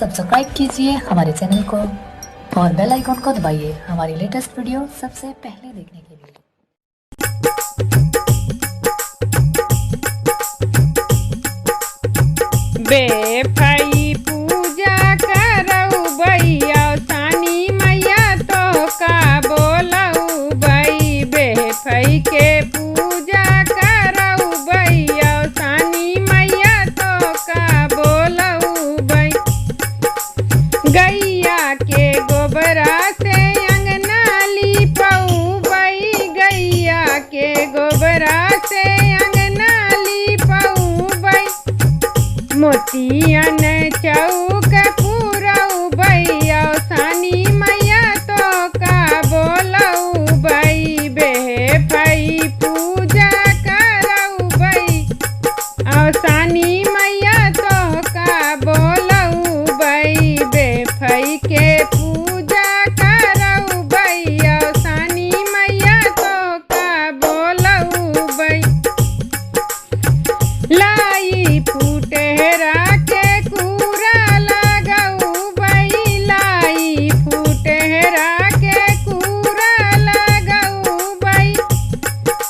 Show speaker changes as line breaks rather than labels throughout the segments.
Subscribe कीजिए हमारे channel को और बेल आइकॉन को दबाइए हमारी लेटेस्ट वीडियो सबसे पहले देखने के लिए।
बेफई पूजा करऊ भैया सानी मैया तो का बोलऊ भई। बेफई के पूजा करऊ भैया सानी मैया तो का बोलऊ भई। गैया के गोबरा से अंगना लीपऊ भई। गैया के गोबरा से अंगना लीपऊ भई। मोतियन चौक पूरऊ भैया सानी मैया तो का बोलऊ भई। बेफई पूजा करऊ भई और सानी मैया तो का बोलऊ भई। बेफई के पूजा करऊ भई और सानी मैया तो का बोलऊ भई। लाई फूटेरा के कूरा लगऊ भई। लाई फूटेरा के कूरा लगऊ भई।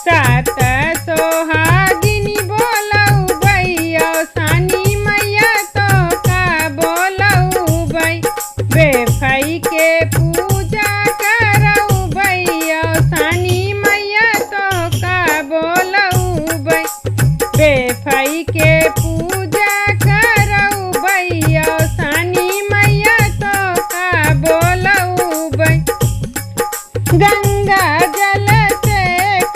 सात सोहागिनी बोलऊ भई और सानी मैया तो का बोलऊ भई। बेफई के पूजा करऊ भई और सानी मैया तो का बोलऊ भई। बेफई के पूजा करऊ भई और सानी मैया तो का बोलऊ भई। गंगा जल से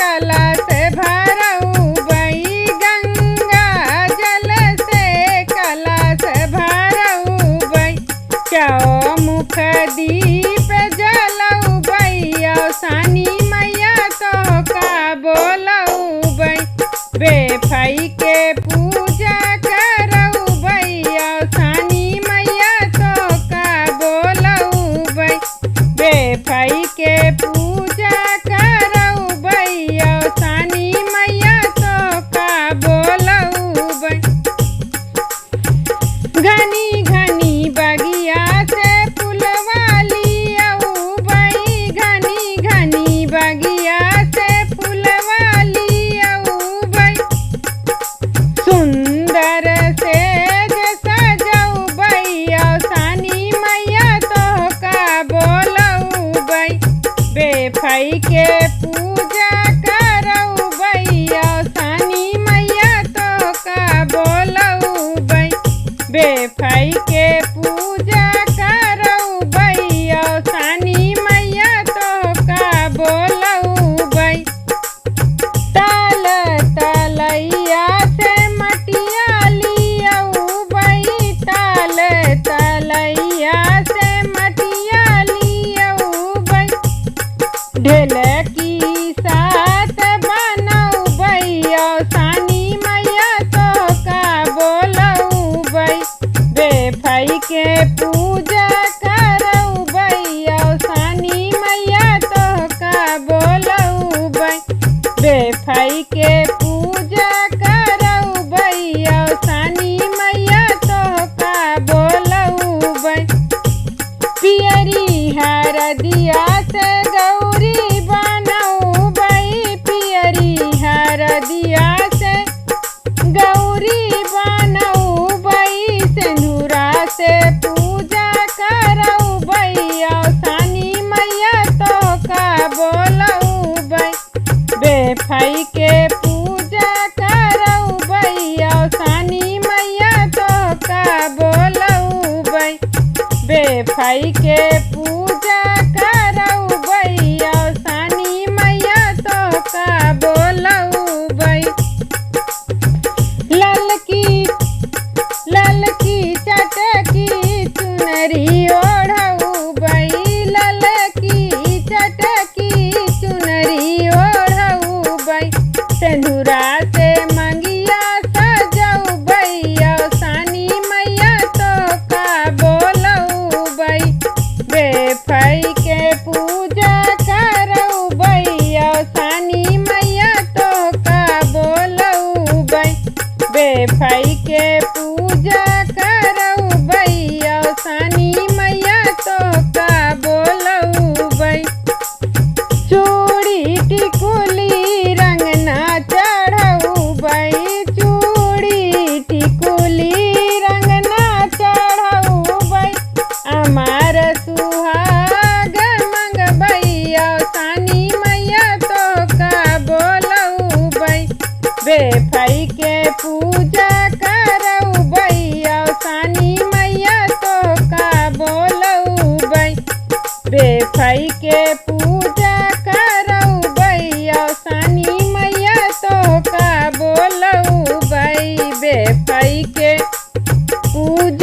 कलश भरऊ भई। गंगा जल से कलश भरऊ भई। चौमुख दीप जलऊ भई और सानी मैया तो का बोलऊ भई। बेफई के पूजा करऊ भई और सानी मैया तो का बोलऊ भई। बेफई के पूजा करऊ भई और सानी मैया तो का बोलऊ भई। घनी घनी बगिया से फुलवाली अऊ भई। घनी घनी बगिया से फुलवाली अऊ भई। सुंदर से सजऊ भई और सानी मैया तो का बोलऊ भई। बेफई के पूजा करऊ भई और सानी मैया तो का बोलऊ भई। बेफई के पूजा करऊ भई और सानी मैया तो का बोलऊ भई। ताल तलैया से मटिया लियऊ भई। ताल तलैया से मटिया लियऊ भई। ढेलकी साथ बनऊ भई और सानी मैया तो का बोलऊ भई। बेफई के पूजा करऊ भई और सानी मैया तो का बोलऊ भई। बेफई के पूजा करऊ भई और सानी मैया तो का बोलऊ भई। पियरी हरदिया से गौरी बनऊ भई। पियरी हरदिया से गौरी बनऊ भई। सिंदूरा से पूजा करऊ भई और सानी मैया तो का बोलऊ भई। बेफई के पूजा करऊ भई और सानी मैया तो का बोलऊ भई। बेफई के पूजा करऊ भई और सानी मैया तो का बोलऊ भई। ललकी चटकी चुनरी ओढ़ऊ भई। ललकी चटकी चुनरी ओढ़ऊ भई। सिंदूरा से मंगिया सजऊ भई और सानी मैया तो का बोलऊ भई। बेफई के पूजा करऊ भई और सानी मैया तो का बोलऊ भई। बेफई के पूजा करऊ भई और पूज